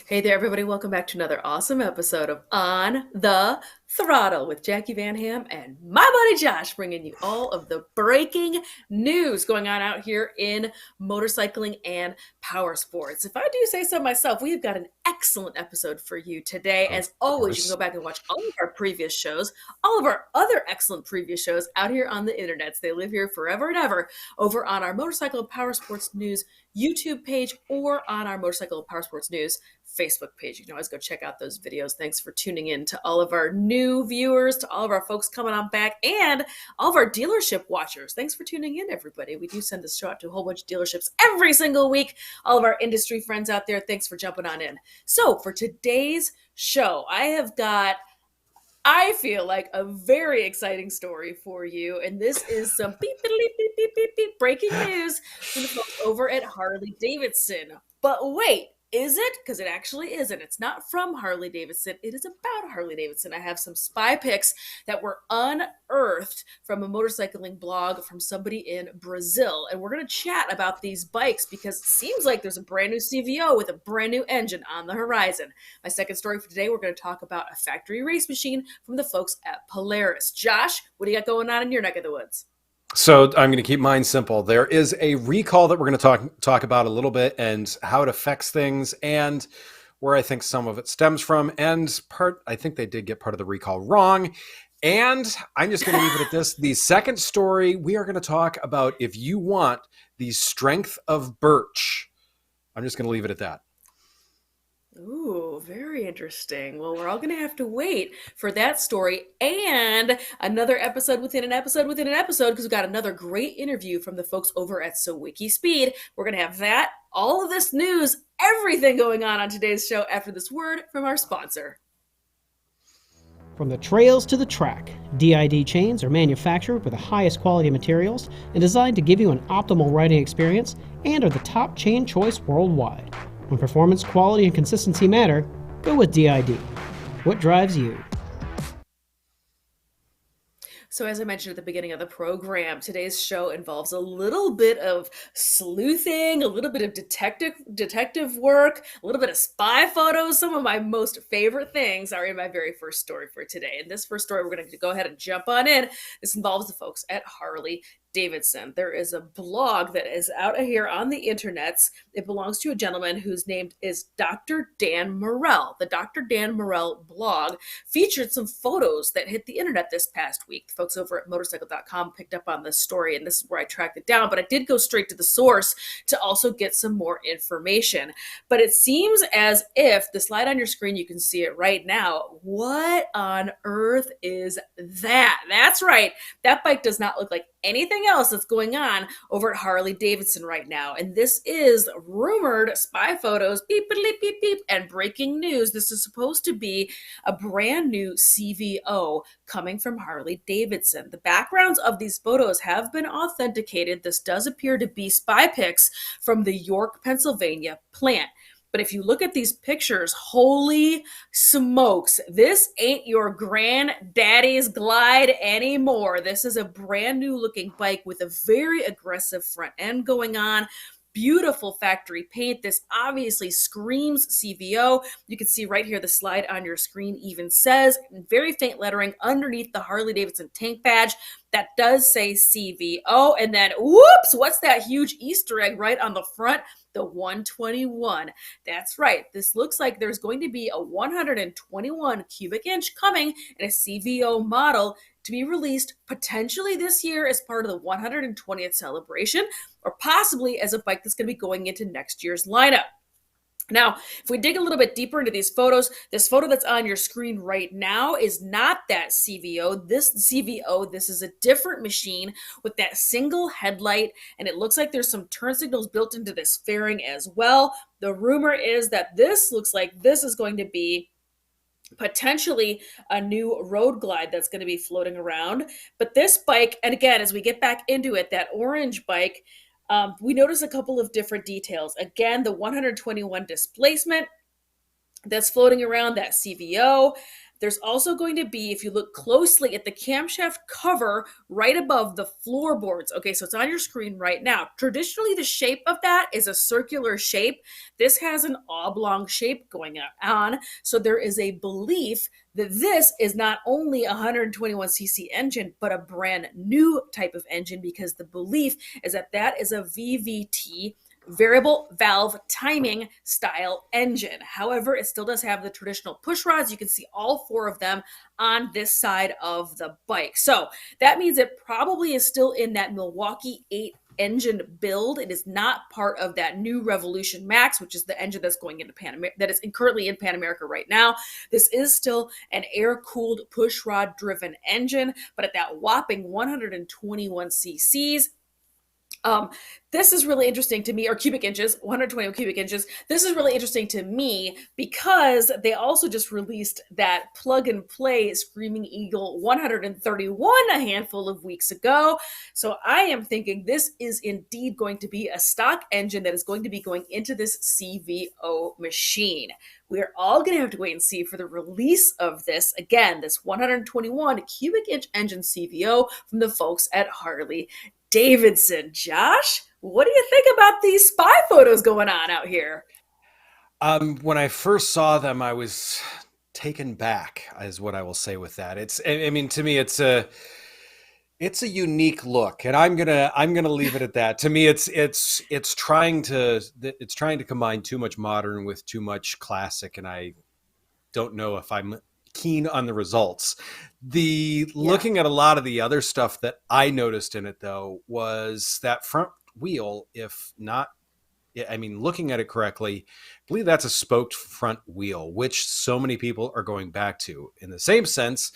Hey there, everybody. Welcome back to another awesome episode of On the Throttle with Jacqui Van Ham and my buddy Josh, bringing you all of the breaking news going on out here in motorcycling and power sports. If I do say so myself, we have got an excellent episode for you today. Of As always, you can go course. back and watch all of our previous shows, all of our other excellent previous shows out here on the internet. They live here forever and ever over on our Motorcycle and Power Sports News YouTube page or on our Motorcycle and Power Sports News Facebook page. You can always go check out those videos. Thanks for tuning in to all of our new viewers, to all of our folks coming on back, and all of our dealership watchers. Thanks for tuning in, everybody. We do send this show out to a whole bunch of dealerships every single week. All of our industry friends out there, thanks for jumping on in. So for today's show, I have got I feel like a very exciting story for you. And this is some beep, beep, beep, beep, beep, beep, breaking news from the folks over at Harley Davidson. But wait, is it? Because it actually isn't. It's not from Harley Davidson. It is about Harley Davidson. I have some spy pics that were unearthed from a motorcycling blog from somebody in Brazil. And we're going to chat about these bikes because it seems like there's a brand new CVO with a brand new engine on the horizon. My second story for today, we're going to talk about a factory race machine from the folks at Polaris. Josh, what do you got going on in your neck of the woods? So I'm going to keep mine simple. There is a recall that we're going to talk about a little bit and how it affects things and where I think some of it stems from. And I think they did get part of the recall wrong. And I'm just going to leave it at this. The second story, we are going to talk about if you want the strength of Birch. I'm just going to leave it at that. Ooh, very interesting. Well, we're all going to have to wait for that story and another episode within an episode within an episode because we've got another great interview from the folks over at Sawicki Speed. We're going to have that, all of this news, everything going on today's show after this word from our sponsor. From the trails to the track, DID chains are manufactured with the highest quality materials and designed to give you an optimal riding experience and are the top chain choice worldwide. When performance, quality, and consistency matter, go with DID. What drives you? So, as I mentioned at the beginning of the program, today's show involves a little bit of sleuthing, a little bit of detective work, a little bit of spy photos. Some of my most favorite things are in my very first story for today. And this first story, we're going to go ahead and jump on in. This involves the folks at Harley Davidson. There is a blog that is out here on the internets. It belongs to a gentleman whose name is Dr. Dan Morel. The Dr. Dan Morel blog featured some photos that hit the internet this past week. The folks over at motorcycle.com picked up on this story, and this is where I tracked it down. But I did go straight to the source to also get some more information. But it seems as if the slide on your screen, you can see it right now. What on earth is that? That's right. That bike does not look like anything else that's going on over at Harley Davidson right now. And this is rumored spy photos, beep, beep, beep, beep, and breaking news. This is supposed to be a brand new CVO coming from Harley Davidson. The backgrounds of these photos have been authenticated. This does appear to be spy pics from the York, Pennsylvania plant. But if you look at these pictures, holy smokes, this ain't your granddaddy's Glide anymore. This is a brand new looking bike with a very aggressive front end going on. Beautiful factory paint. This obviously screams CVO. You can see right here the slide on your screen even says, in very faint lettering underneath the Harley Davidson tank badge, that does say CVO. And then, whoops, what's that huge Easter egg right on the front? The 121. That's right. This looks like there's going to be a 121 cubic inch coming in a CVO model to be released potentially this year as part of the 120th celebration, or possibly as a bike that's going to be going into next year's lineup. Now, if we dig a little bit deeper into these photos, this photo that's on your screen right now is not that CVO. This is a different machine with that single headlight, and it looks like there's some turn signals built into this fairing as well. The rumor is that this looks like this is going to be potentially a new road glide that's going to be floating around. But this bike, and again, as we get back into it, that orange bike, we notice a couple of different details. Again, the 121 displacement that's floating around, that CVO. There's also going to be, if you look closely at the camshaft cover right above the floorboards. Okay, so it's on your screen right now. Traditionally, the shape of that is a circular shape. This has an oblong shape going on. So there is a belief that this is not only a 121cc engine, but a brand new type of engine, because the belief is that that is a VVT, variable valve timing style engine. However, it still does have the traditional push rods. You can see all 4 of them on this side of the bike. So that means it probably is still in that Milwaukee 8 engine build. It is not part of that new Revolution Max, which is the engine that's going into Pan America, that is currently in Pan America right now. This is still an air-cooled push rod driven engine, but at that whopping 121 cc's. This is really interesting to me, or cubic inches, 120 cubic inches. This is really interesting to me because they also just released that plug and play Screaming Eagle 131 a handful of weeks ago. So I am thinking this is indeed going to be a stock engine that is going to be going into this CVO machine. We're all going to have to wait and see for the release of this. Again, this 121 cubic inch engine CVO from the folks at Harley-Davidson. Josh, what do you think about these spy photos going on out here? When I first saw them, I was taken back, is what I will say with that. I mean, to me, it's a unique look, and I'm gonna leave it at that. To me, it's trying to combine too much modern with too much classic, and I don't know if I'm keen on the results. Looking at a lot of the other stuff that I noticed in it, though, was that front wheel. If not, I mean, looking at it correctly, I believe that's a spoked front wheel, which so many people are going back to. In the same sense,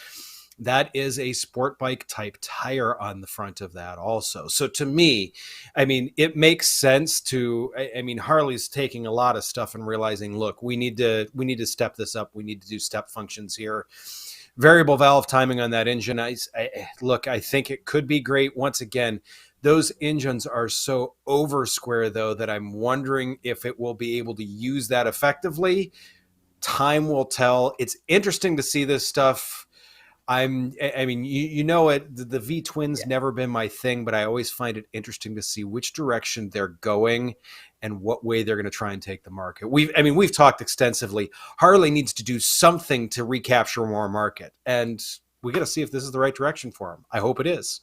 that is a sport bike type tire on the front of that also. So to me, I mean, it makes sense to, I mean, Harley's taking a lot of stuff and realizing, look, we need to step this up. We need to do step functions here. Variable valve timing on that engine. I think it could be great. Once again, those engines are so over square, though, that I'm wondering if it will be able to use that effectively. Time will tell. It's interesting to see this stuff. I mean, you know it. The V twins never been my thing, but I always find it interesting to see which direction they're going and what way they're going to try and take the market. We've talked extensively. Harley needs to do something to recapture more market, and we got to see if this is the right direction for them. I hope it is.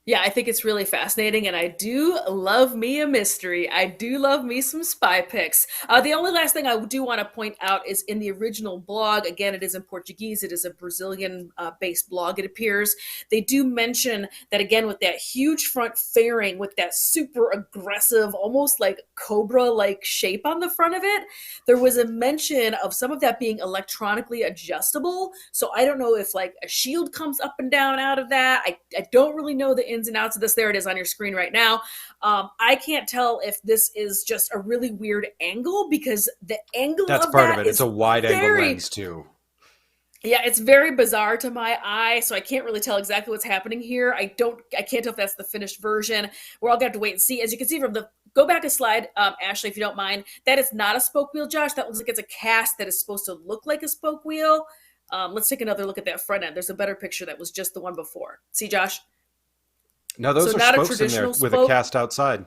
Yeah, I think it's really fascinating, and I do love me a mystery. I do love me some spy pics. The only last thing I do want to point out is in the original blog, again, it is in Portuguese. It is a Brazilian-based blog, it appears. They do mention that, again, with that huge front fairing, with that super aggressive, almost like Cobra-like shape on the front of it, there was a mention of some of that being electronically adjustable. So I don't know if like a shield comes up and down out of that. I don't really know the ins and outs of this. There it is on your screen right now. I can't tell if this is just a really weird angle, because the angle that's of part that of it. It's a wide angle lens too. Yeah, it's very bizarre to my eye, so I can't really tell exactly what's happening here. I can't tell if that's the finished version. We're all gonna have to wait and see. As you can see from go back a slide, Ashley, if you don't mind. That is not a spoke wheel, Josh. That looks like it's a cast that is supposed to look like a spoke wheel. Let's take another look at that front end. There's a better picture that was just the one before. See, Josh? No, those are spokes in there with a cast outside.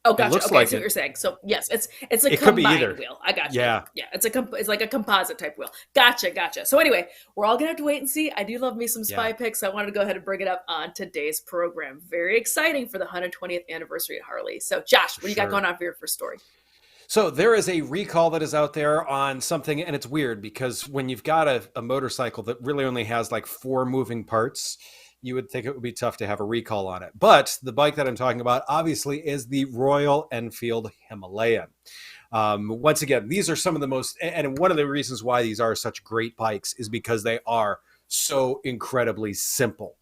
Oh, gotcha. Okay, like I see what you're saying. So yes, it's a it could be combined either. wheel. I got you. Yeah, yeah. It's like a composite type wheel. Gotcha. So anyway, we're all gonna have to wait and see. I do love me some spy pics. So I wanted to go ahead and bring it up on today's program. Very exciting for the 120th anniversary at Harley. So Josh, what do you got going on for your first story? So there is a recall that is out there on something, and it's weird because when you've got a motorcycle that really only has like 4 moving parts, you would think it would be tough to have a recall on it. But the bike that I'm talking about, obviously, is the Royal Enfield Himalayan. Once again, these are some of the most, and one of the reasons why these are such great bikes is because they are so incredibly simple.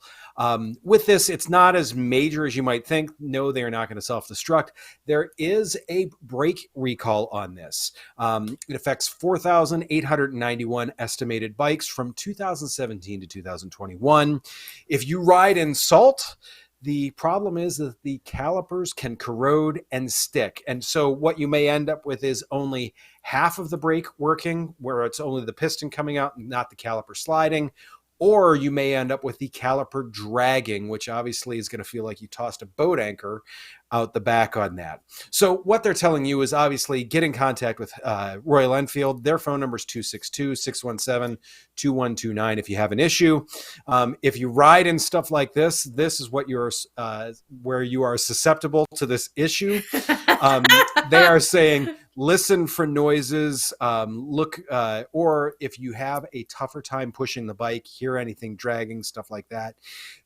With this, it's not as major as you might think. No, they are not going to self-destruct. There is a brake recall on this. It affects 4,891 estimated bikes from 2017 to 2021. If you ride in salt, The problem is that the calipers can corrode and stick. And so what you may end up with is only half of the brake working, where it's only the piston coming out and not the caliper sliding. Or you may end up with the caliper dragging, which obviously is going to feel like you tossed a boat anchor out the back on that. So what they're telling you is obviously get in contact with Royal Enfield. Their phone number is 262-617-2129 if you have an issue. If you ride in stuff like this is what you're where you are susceptible to this issue. They are saying listen for noises, look, or if you have a tougher time pushing the bike, hear anything dragging, stuff like that.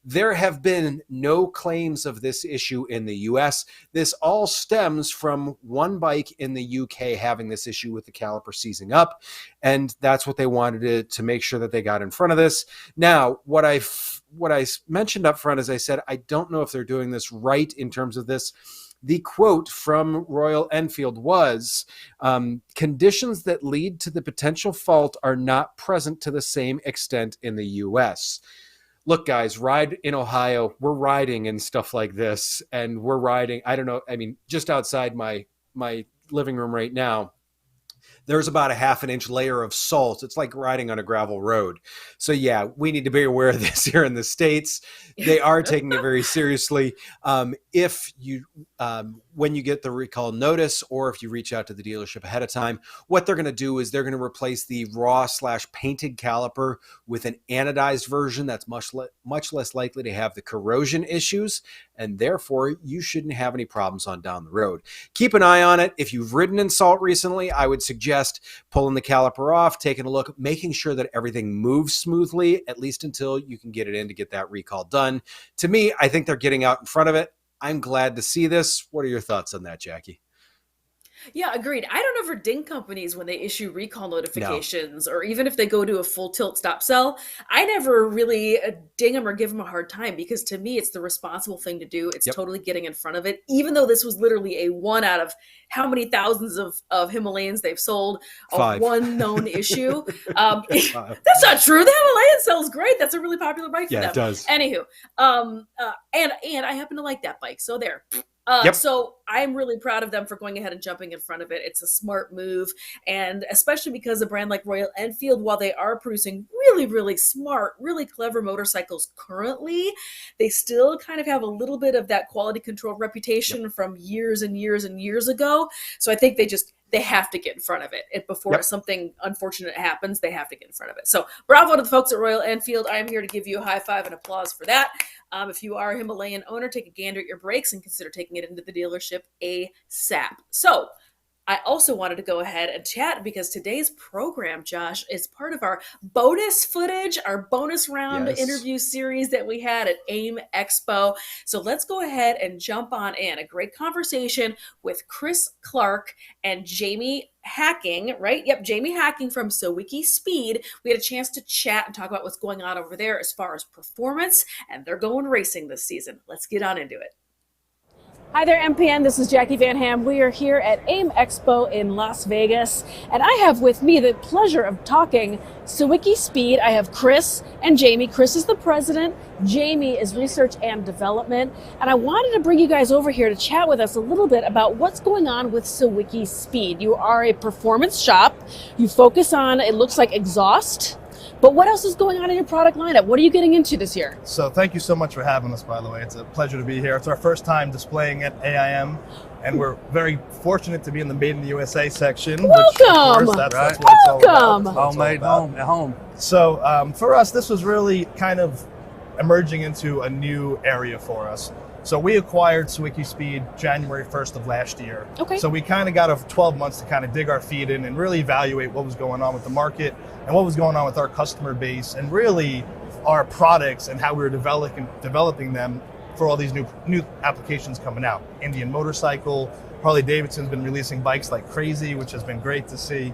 There have been no claims of this issue in the US. This all stems from one bike in the UK having this issue with the caliper seizing up, and that's what they wanted to make sure that they got in front of this. Now, what I mentioned up front is I said, I don't know if they're doing this right in terms of this. The quote from Royal Enfield was, conditions that lead to the potential fault are not present to the same extent in the US. Look, guys, ride in Ohio. We're riding and stuff like this. And we're riding, I don't know, I mean, just outside my living room right now, there's about a half an inch layer of salt. It's like riding on a gravel road. So yeah, we need to be aware of this here in the States. They are taking it very seriously. If you, when you get the recall notice, or if you reach out to the dealership ahead of time, what they're going to do is they're going to replace the raw/painted caliper with an anodized version that's much less likely to have the corrosion issues, and therefore you shouldn't have any problems on down the road. Keep an eye on it. If you've ridden in salt recently, I would suggest pulling the caliper off, taking a look, making sure that everything moves smoothly, at least until you can get it in to get that recall done. To me, I think they're getting out in front of it. I'm glad to see this. What are your thoughts on that, Jacqui? Yeah, agreed. I don't ever ding companies when they issue recall notifications, or even if they go to a full tilt stop sell. I never really ding them or give them a hard time, because to me, it's the responsible thing to do. It's totally getting in front of it, even though this was literally a one out of how many thousands of Himalayans they've sold, of one known issue. That's not true. The Himalayan sells great. That's a really popular bike for them. Yeah, it does. Anywho, and I happen to like that bike. So there. So I'm really proud of them for going ahead and jumping in front of it. It's a smart move. And especially because a brand like Royal Enfield, while they are producing really, really smart, really clever motorcycles currently, they still kind of have a little bit of that quality control reputation from years and years and years ago. So I think they have to get in front of it. And before something unfortunate happens, they have to get in front of it. So bravo to the folks at Royal Enfield. I am here to give you a high five and applause for that. If you are a Himalayan owner, take a gander at your brakes and consider taking it into the dealership ASAP. So I also wanted to go ahead and chat, because today's program, Josh, is part of our bonus footage, our bonus round interview series that we had at AIM Expo. So let's go ahead and jump on in. A great conversation with Chris Clark and Jamie Hacking, right? Yep, Jamie Hacking from Sawicki Speed. We had a chance to chat and talk about what's going on over there as far as performance, and they're going racing this season. Let's get on into it. Hi there, MPN. This is Jacqui Van Ham. We are here at AIM Expo in Las Vegas, and I have with me the pleasure of talking Sawicki Speed. I have Chris and Jamie. Chris is the president. Jamie is research and development. And I wanted to bring you guys over here to chat with us a little bit about what's going on with Sawicki Speed. You are a performance shop. You focus on, it looks like, exhaust. But what else is going on in your product lineup? What are you getting into this year? So thank you so much for having us, by the way. It's a pleasure to be here. It's our first time displaying at AIM, and we're very fortunate to be in the Made in the USA section. Welcome! Which, of course, that's what it's all about. Welcome! Home at home. So for us, this was really kind of emerging into a new area for us. So we acquired Sawicki Speed January 1st of last year. Okay. So we kind of got 12 months to kind of dig our feet in and really evaluate what was going on with the market and what was going on with our customer base, and really our products and how we were developing them for all these new applications coming out. Indian motorcycle, Harley-Davidson's been releasing bikes like crazy, which has been great to see.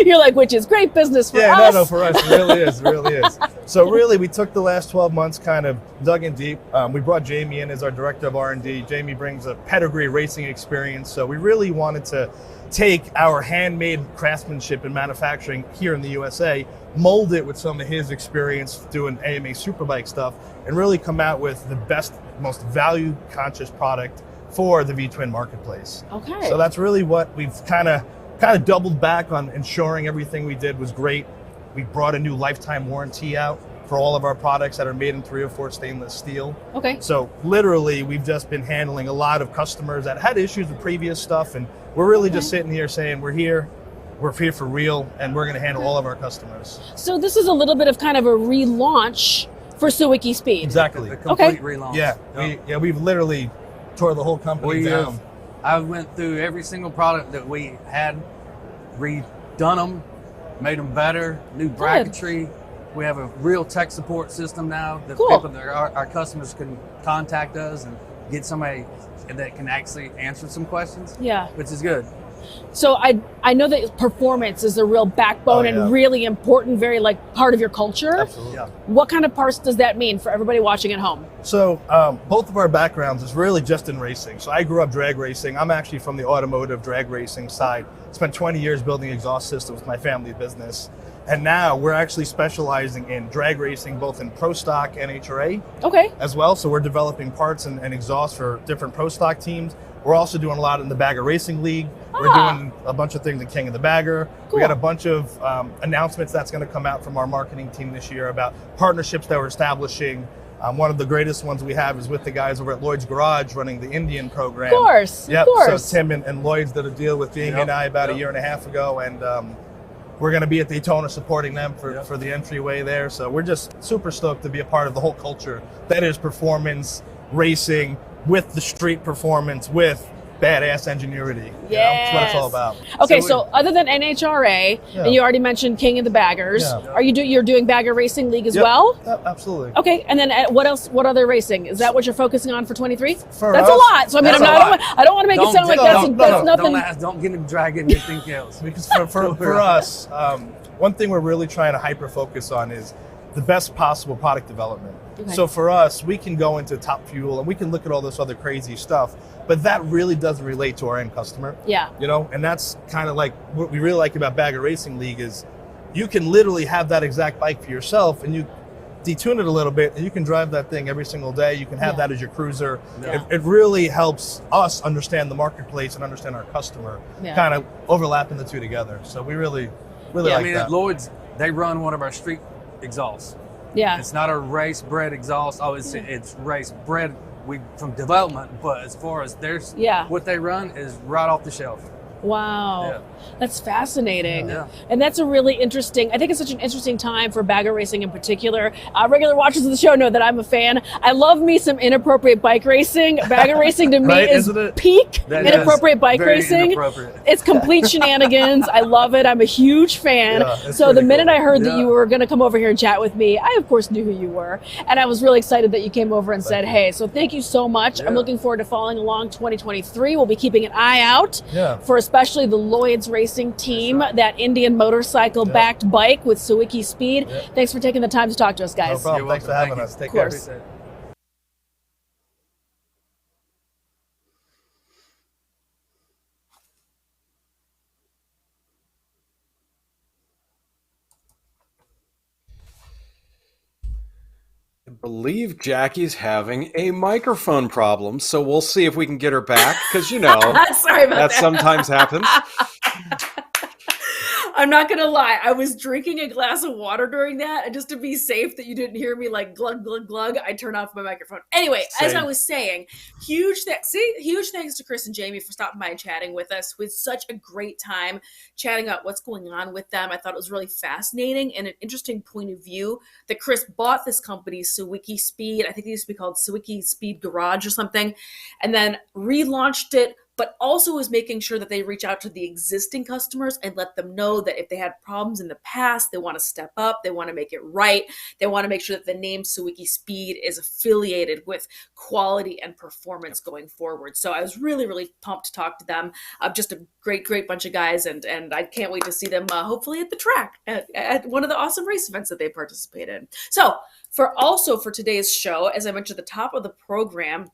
You're like, which is great business for us. Yeah, no, for us, it really is, it really is. So really, we took the last 12 months, kind of dug in deep. We brought Jamie in as our director of R&D. Jamie brings a pedigree racing experience, so we really wanted to take our handmade craftsmanship and manufacturing here in the USA, mold it with some of his experience doing AMA Superbike stuff, and really come out with the best, most value-conscious product for the V-twin marketplace. Okay. So that's really what we've kind of doubled back on, ensuring everything we did was great. We brought a new lifetime warranty out for all of our products that are made in 304 stainless steel. Okay. So literally, we've just been handling a lot of customers that had issues with previous stuff, and we're really just sitting here saying we're here for real, and we're going to handle all of our customers. So this is a little bit of kind of a relaunch for Sawicki Speed. Exactly. A complete relaunch. Yeah, we've literally tore the whole company down. I went through every single product that we had, redone them, made them better, new bracketry. We have a real tech support system now that people, our customers can contact us and get somebody that can actually answer some questions. Yeah. Which is good. So I know that performance is a real backbone and really important, very like part of your culture. Absolutely. Yeah. What kind of parts does that mean for everybody watching at home? So both of our backgrounds is really just in racing. So I grew up drag racing. I'm actually from the automotive drag racing side. Spent 20 years building exhaust systems with my family business. And now we're actually specializing in drag racing, both in pro stock and HRA as well. So we're developing parts and exhaust for different pro stock teams. We're also doing a lot in the Bagger Racing League. We're doing a bunch of things in King of the Bagger. We got a bunch of announcements that's going to come out from our marketing team this year about partnerships that we're establishing. One of the greatest ones we have is with the guys over at Lloyd's Garage running the Indian program. Of course. Yep. Of course. So Tim and Lloyd's did a deal with Jamie and I about a year and a half ago, and we're going to be at Daytona supporting them for the entryway there. So we're just super stoked to be a part of the whole culture that is performance racing with the street performance with badass ingenuity. That's what it's all about. Okay, so other than NHRA, and you already mentioned King of the Baggers, you're doing Bagger Racing League as well? Absolutely. Okay, and then what else? What other racing? Is that what you're focusing on for 23? That's us, a lot. So I mean, I don't want to make it sound like that's nothing. Don't get him dragging anything else. Because for us, one thing we're really trying to hyper focus on is the best possible product development. So for us, we can go into Top Fuel and we can look at all this other crazy stuff, but that really doesn't relate to our end customer. Yeah. You know, and that's kind of like what we really like about Bagger Racing League is you can literally have that exact bike for yourself and you detune it a little bit and you can drive that thing every single day. You can have that as your cruiser. It really helps us understand the marketplace and understand our customer, kind of overlapping the two together. So we really like that. I mean, at Lloyd's, they run one of our street exhausts. Yeah. It's not a race bred exhaust. It's race bred from development, but as far as what they run is right off the shelf. Wow. That's fascinating. Yeah. And that's a really interesting, I think it's such an interesting time for bagger racing in particular. Regular watchers of the show know that I'm a fan. I love me some inappropriate bike racing. Bagger racing to me is peak inappropriate bike racing. It's complete shenanigans. I love it. I'm a huge fan. So the minute I heard that you were going to come over here and chat with me, I of course knew who you were. And I was really excited that you came over and said, hey, so thank you so much. I'm looking forward to following along 2023. We'll be keeping an eye out for especially the Lloyd's racing team, that Indian motorcycle backed bike with Sawicki Speed. Thanks for taking the time to talk to us, guys. No problem. Thanks for having us. Take care. I believe Jackie's having a microphone problem, so we'll see if we can get her back, because Sorry about that sometimes happens. I'm not gonna lie, I was drinking a glass of water during that, and just to be safe that you didn't hear me like glug glug glug, I turned off my microphone. Anyway, as I was saying, huge thanks to Chris and Jamie for stopping by and chatting with us. We had such a great time chatting about what's going on with them. I thought it was really fascinating and an interesting point of view that Chris bought this company, Sawicki Speed. I think it used to be called Sawicki Speed Garage or something, and then relaunched it, but also is making sure that they reach out to the existing customers and let them know that if they had problems in the past, they want to step up, they want to make it right, they want to make sure that the name Sawicki Speed is affiliated with quality and performance going forward. So I was really, really pumped to talk to them. Just a great bunch of guys, and I can't wait to see them hopefully at the track at one of the awesome race events that they participate in. So for today's show, as I mentioned at the top of the program,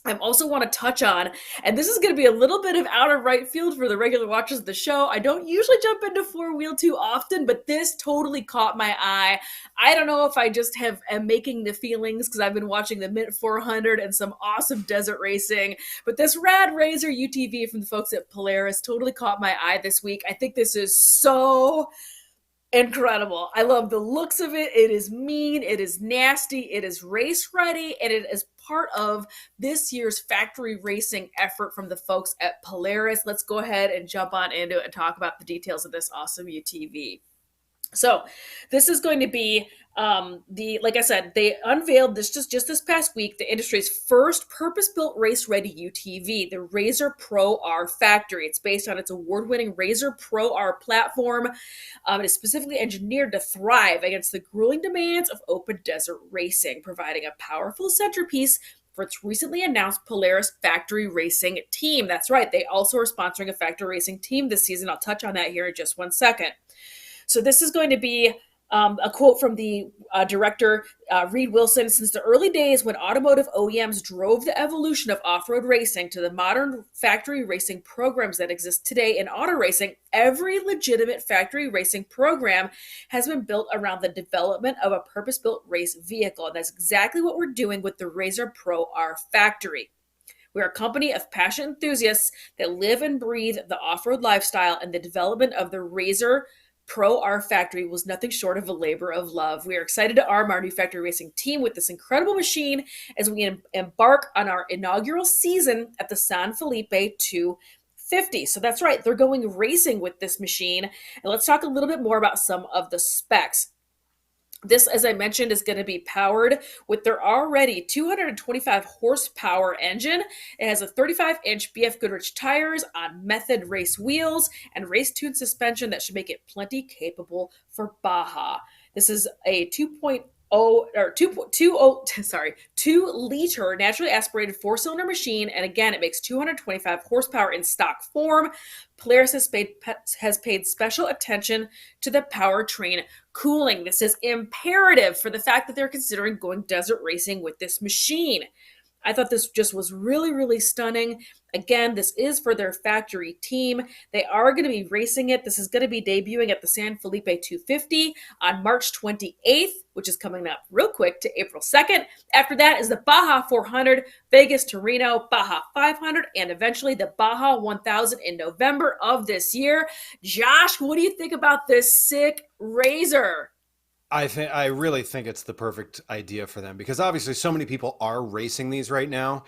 I also want to touch on, and this is going to be a little bit of out of right field for the regular watchers of the show. I don't usually jump into four-wheel too often, but this totally caught my eye. I don't know if I just am making the feelings because I've been watching the Mint 400 and some awesome desert racing, but this rad RZR UTV from the folks at Polaris totally caught my eye this week. I think this is so incredible. I love the looks of it. It is mean, it is nasty, it is race ready, and it is part of this year's factory racing effort from the folks at Polaris. Let's go ahead and jump on into it and talk about the details of this awesome UTV. So this is going to be like I said, they unveiled this just this past week, the industry's first purpose-built race-ready UTV, the RZR Pro R Factory. It's based on its award-winning RZR Pro R platform. It is specifically engineered to thrive against the grueling demands of open desert racing, providing a powerful centerpiece for its recently announced Polaris factory racing team. That's right, they also are sponsoring a factory racing team this season. I'll touch on that here in just one second. So this is going to be a quote from the director, Reed Wilson. Since the early days when automotive OEMs drove the evolution of off-road racing to the modern factory racing programs that exist today in auto racing, every legitimate factory racing program has been built around the development of a purpose-built race vehicle. And that's exactly what we're doing with the RZR Pro R Factory. We are a company of passionate enthusiasts that live and breathe the off-road lifestyle, and the development of the RZR Pro R Factory was nothing short of a labor of love. We are excited to arm our new factory racing team with this incredible machine as we embark on our inaugural season at the San Felipe 250. So that's right, they're going racing with this machine. And let's talk a little bit more about some of the specs. This, as I mentioned, is going to be powered with their already 225 horsepower engine. It has a 35-inch BF Goodrich tires on method race wheels and race-tuned suspension that should make it plenty capable for Baja. This is a 2-liter naturally aspirated four-cylinder machine, and again, it makes 225 horsepower in stock form. Polaris has paid special attention to the powertrain cooling. This is imperative for the fact that they're considering going desert racing with this machine. I thought this just was really, really stunning. Again, this is for their factory team. They are going to be racing it. This is going to be debuting at the San Felipe 250 on March 28th, which is coming up real quick to April 2nd. After that is the Baja 400, Vegas to Reno, Baja 500, and eventually the Baja 1000 in November of this year. Josh, what do you think about this sick RZR? I really think it's the perfect idea for them, because obviously so many people are racing these right now.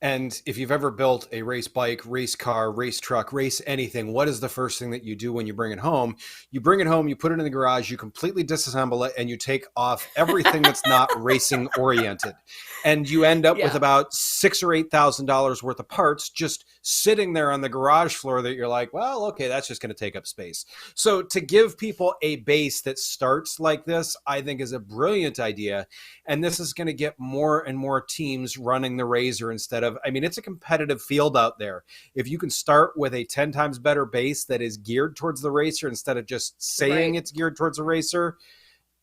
And if you've ever built a race bike, race car, race truck, race anything, what is the first thing that you do when you bring it home? You bring it home, you put it in the garage, you completely disassemble it, and you take off everything that's not racing oriented. And you end up with about $6,000 or $8,000 worth of parts just sitting there on the garage floor that you're like, well, okay, that's just going to take up space. So to give people a base that starts like this, I think is a brilliant idea. And this is going to get more and more teams running the RZR instead of, I mean, it's a competitive field out there. If you can start with a 10 times better base that is geared towards the racer instead of just saying it's geared towards a racer,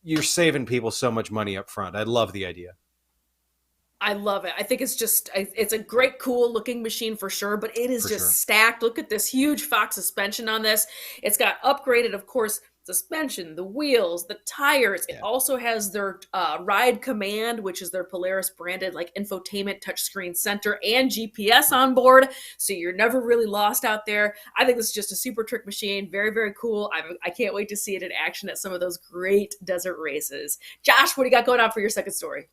you're saving people so much money up front. I love the idea. I love it. I think it's a great, cool looking machine for sure, but it is stacked. Look at this huge Fox suspension on this. It's got upgraded, of course, suspension, the wheels, the tires. It also has their Ride Command, which is their Polaris branded like infotainment touchscreen center and GPS on board. So you're never really lost out there. I think this is just a super trick machine. Very, very cool. I can't wait to see it in action at some of those great desert races. Josh, what do you got going on for your second story?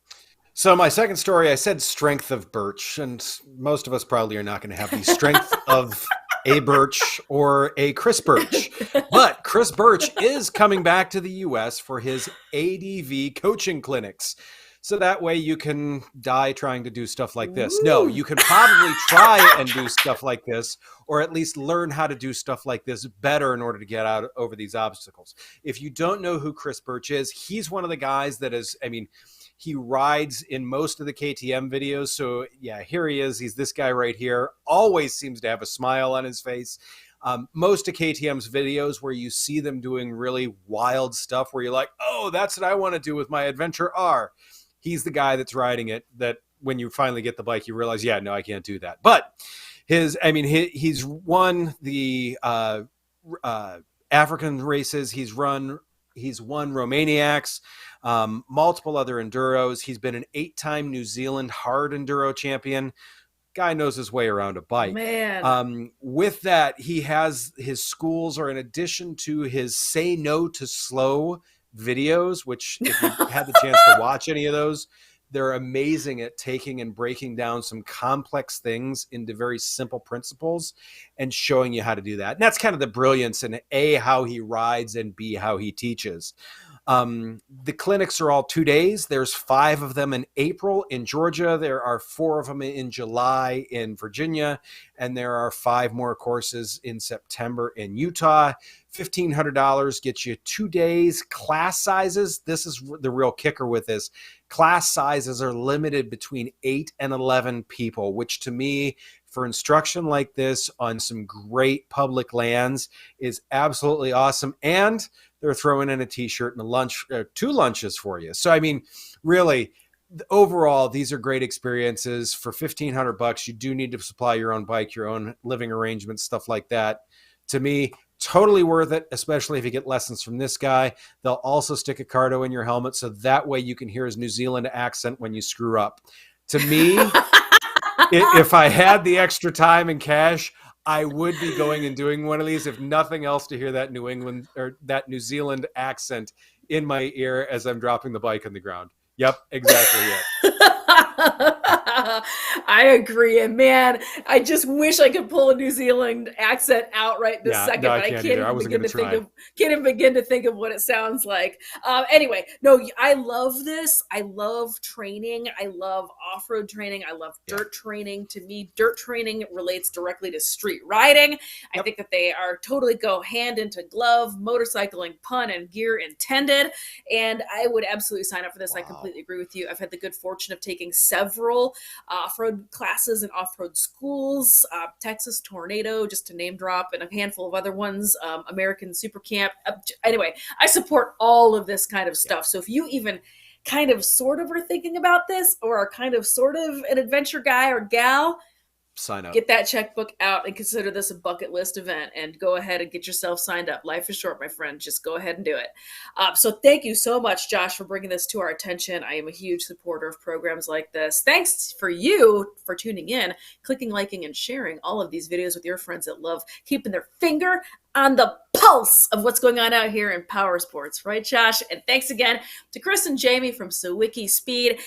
So my second story, I said strength of Birch, and most of us probably are not going to have the strength of a Birch or a Chris Birch. But Chris Birch is coming back to the U.S. for his ADV coaching clinics. so that way you can die trying to do stuff like this. No, you can probably try and do stuff like this, or at least learn how to do stuff like this better in order to get out over these obstacles. If you don't know who Chris Birch is, he's one of the guys that is, I mean, he rides in most of the KTM videos. So yeah, here he is. He's this guy right here. Always seems to have a smile on his face. Most of KTM's videos where you see them doing really wild stuff where you're like, oh, that's what I want to do with my Adventure R. He's the guy that's riding it, that when you finally get the bike, you realize, yeah, no, I can't do that. But he's won the African races. He's won Romaniacs, multiple other enduros. He's been an 8-time New Zealand hard enduro champion. Guy knows his way around a bike. Man. With that, he has his schools, or in addition to his Say No to Slow videos, which if you had the chance to watch any of those, they're amazing at taking and breaking down some complex things into very simple principles and showing you how to do that. And that's kind of the brilliance in A, how he rides, and B, how he teaches. The clinics are all 2 days. There's 5 of them in April in Georgia. There are 4 of them in July in Virginia. And there are 5 more courses in September in Utah. $1,500 gets you 2 days. Class sizes, this is the real kicker with this. Class sizes are limited between 8 and 11 people, which to me, for instruction like this on some great public lands, is absolutely awesome. And they're throwing in a t-shirt and a lunch, 2 lunches for you. So, I mean, really, overall, these are great experiences. For $1,500, you do need to supply your own bike, your own living arrangements, stuff like that. To me, totally worth it, especially if you get lessons from this guy. They'll also stick a cardo in your helmet, so that way you can hear his New Zealand accent when you screw up. To me, if I had the extra time and cash, I would be going and doing one of these, if nothing else, to hear that New England or that New Zealand accent in my ear as I'm dropping the bike on the ground. Yep, exactly it. I agree. And man, I just wish I could pull a New Zealand accent out right this second, no, but I can't even begin to think of what it sounds like. Anyway, no, I love this. I love training. I love off-road training. I love dirt training. To me, dirt training relates directly to street riding. I think that they are totally go hand into glove, motorcycling, pun and gear intended. And I would absolutely sign up for this. Wow. I completely agree with you. I've had the good fortune of taking several off-road classes and off-road schools, Texas Tornado, just to name drop, and a handful of other ones, American Super Camp. Anyway, I support all of this kind of stuff. So if you even kind of sort of are thinking about this, or are kind of sort of an adventure guy or gal, sign up. Get that checkbook out and consider this a bucket list event, and go ahead and get yourself signed up. Life is short, my friend. Just go ahead and do it. So thank you so much, Josh, for bringing this to our attention. I am a huge supporter of programs like this. Thanks for you for tuning in, clicking, liking, and sharing all of these videos with your friends that love keeping their finger on the pulse of what's going on out here in Powersports. Right, Josh? And thanks again to Chris and Jamie from Sawicki Speed.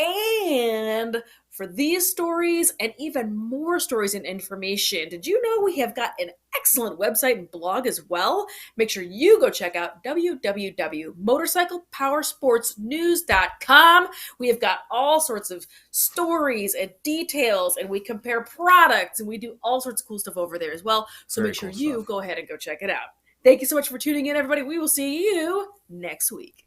And for these stories and even more stories and information, did you know we have got an excellent website and blog as well? Make sure you go check out www.motorcyclepowersportsnews.com. We have got all sorts of stories and details, and we compare products, and we do all sorts of cool stuff over there as well. So make sure you go ahead and go check it out. Thank you so much for tuning in, everybody. We will see you next week.